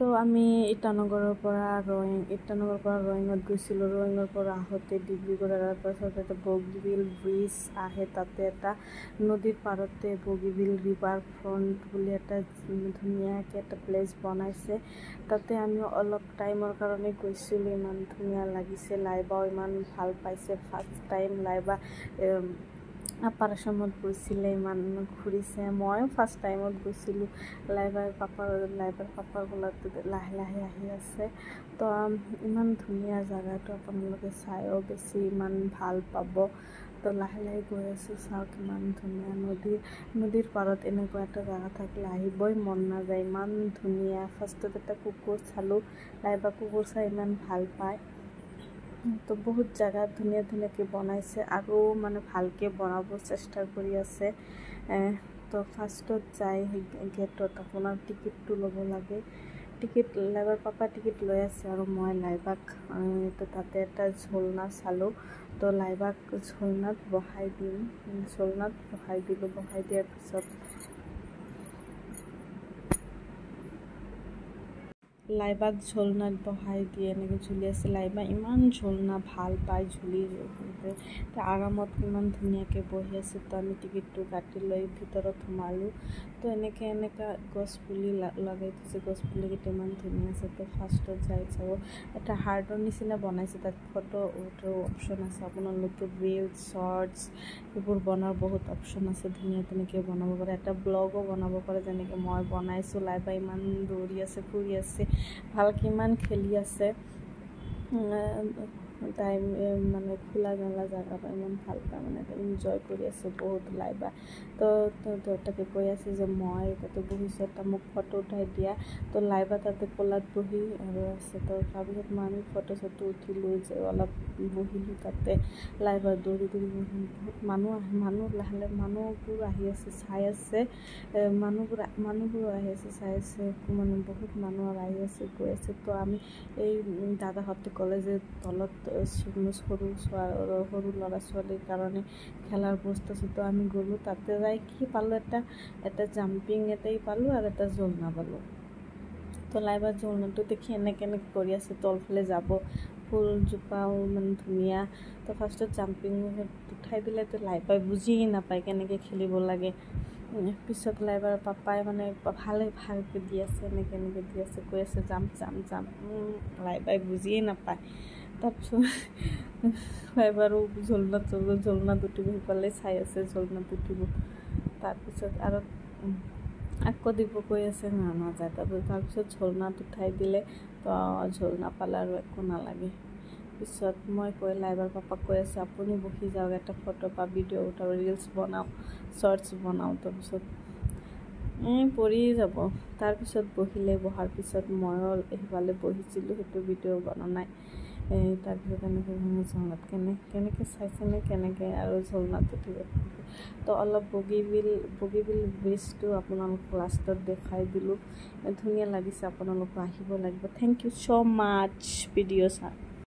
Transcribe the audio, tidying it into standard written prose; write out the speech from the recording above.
তো আমি ইটানগৰৰ পৰা ৰয়িঙত গৈছিলোঁ। ৰয়িঙৰ পৰা আহোঁতে ডিব্ৰুগড়ৰ পাছত এটা বগীবিল ব্ৰিজ আহে, তাতে এটা নদীৰ পাৰতে বগীবিল ৰিভাৰ ফ্ৰণ্ট বুলি এটা ধুনীয়াকৈ এটা প্লেচ বনাইছে। তাতে আমি অলপ টাইমৰ কাৰণে গৈছিলোঁ। ইমান ধুনীয়া লাগিছে, লাইবাও ইমান ভাল পাইছে। ফাৰ্ষ্ট টাইম লাইবা আপাৰ আসামত গৈছিলে, ইমান ঘূৰিছে। ময়ো ফাৰ্ষ্ট টাইমত গৈছিলোঁ। লাইবাৰ পাপাৰ ঘৰত লাহে লাহে আহি আছে। তো ইমান ধুনীয়া জেগাটো, আপোনালোকে চায়ো বেছি ইমান ভাল পাব। তো লাহে লাহে গৈ আছোঁ, চাওক ইমান ধুনীয়া নদীৰ পাৰত এনেকুৱা এটা জেগা থাকিলে আহিবই মন নাযায়, ইমান ধুনীয়া। ফাৰ্ষ্টত এটা কুকুৰ চালোঁ, লাইবা কুকুৰ চাই ইমান ভাল পায়। তো বহুত জেগা ধুনীয়াকৈ বনাইছে আৰু মানে ভালকৈ বনাব চেষ্টা কৰি আছে। তো ফাৰ্ষ্টত যাই গেটত আপোনাৰ টিকেটটো ল'ব লাগে। লাইবাৰ পাপা টিকেট লৈ আছে আৰু মই লাইবাক তো তাতে এটা ঝুলনা চালোঁ। তো লাইবাক ঝুলনাত বহাই দিলোঁ। বহাই দিয়াৰ পিছত লাইবাক ঝুলনাত বহাই দিয়ে, এনেকৈ ঝুলি আছে। লাইবা ইমান ঝুলনা ভাল পায়, ঝুলি আৰামত ইমান ধুনীয়াকৈ বহি আছে। তো আমি টিকেটটো কাটি লৈ ভিতৰত সোমালোঁ। তো এনেকৈ গছ পুলি লগাই দিছে, গছ পুলিকেইটা ইমান ধুনীয়া আছে। তো ফাৰ্ষ্টত যাই চাব, এটা হাৰ্টৰ নিচিনা বনাইছে, তাত ফটো উঠাৰ অপশ্যন আছে। আপোনালোকে ৰিলছ শ্বৰ্টছ এইবোৰ বনোৱাৰ বহুত অপশ্যন আছে, ধুনীয়াকৈ বনাব পাৰে। এটা ব্লগো বনাব পাৰে, যেনেকৈ মই বনাইছোঁ। লাইবা ইমান দৌৰি আছে, ফুৰি আছে, ভালকৈ ইমান খেলি আছে। টাইম মানে খোলা মেলা জেগা ইমান ভাল পায়, মানে এনজয় কৰি আছে বহুত লাইবা। তো দেউতাকে কৈ আছে যে মই তাতে বহিছোঁ, এটা মোক ফটো উঠাই দিয়া। তো লাইবা তাতে কোলাত বহি আৰু আছে। তো তাৰপিছত আমি ফটো চটো উঠিলোঁ, যে অলপ বহিলোঁ তাতে। লাইবা দৌৰি বহুত মানুহবোৰ আহি আছে, চাই আছে। মানুহবোৰ আহি আছে, চাই আছে, মানে বহুত মানুহ আহি আছে, গৈ আছে। তো আমি এই দাদাহঁতে ক'লে যে তলত সৰু ল'ৰা ছোৱালীৰ কাৰণে খেলাৰ বস্তু আছে। তো আমি গ'লোঁ, তাতে যাই কি পালোঁ, এটা জাম্পিং এটাই পালোঁ আৰু এটা ঝুলনা পালোঁ। তো লাইবা ঝুলনাটো দেখি এনেকৈ কৰি আছে, তলফালে যাব, ফুলজোপাও মানে ধুনীয়া। তো ফাৰ্ষ্টত জাম্পিং উঠাই দিলে, তো লাইবাই বুজি নাপায় কেনেকৈ খেলিব লাগে। পিছত লাইবাৰ পাপাই মানে ভালকৈ দি আছে, এনেকৈ দি আছে, কৈ আছে জাম্প। লাইবাই বুজিয়ে নাপায়। তাৰপিছত লাইবাৰো ঝুলনাত উঠিব, সিফালে চাই আছে, ঝুলনাত উঠিব। তাৰপিছত আৰু আকৌ দিব কৈ আছে, নাযায়। তাৰপিছত ঝুলনাত উঠাই দিলে। তো ঝুলনা পালে আৰু একো নালাগে। পিছত মই লাইবাৰ পাপাক কৈ আছোঁ, আপুনি বহি যাওক, এটা ফটো বা ভিডিঅ' উঠাওঁ, ৰিলছ বনাওঁ, শ্বৰ্টছ বনাওঁ। তাৰপিছত পৰি যাব। তাৰপিছত বহাৰ পিছত ময়ো সিফালে বহিছিলোঁ, সেইটো ভিডিঅ' বনোৱা নাই। তাৰপিছত এনেকৈ ঝুলনাত কেনেকৈ চাইছেনে, কেনেকৈ আৰু ঝুলনাত উঠিব। তো অলপ বগীবিল ব্ৰিজটো আপোনালোক লাষ্টত দেখাই দিলোঁ। ধুনীয়া লাগিছে, আপোনালোকে আহিব লাগিব। Thank you so' much video' চাই।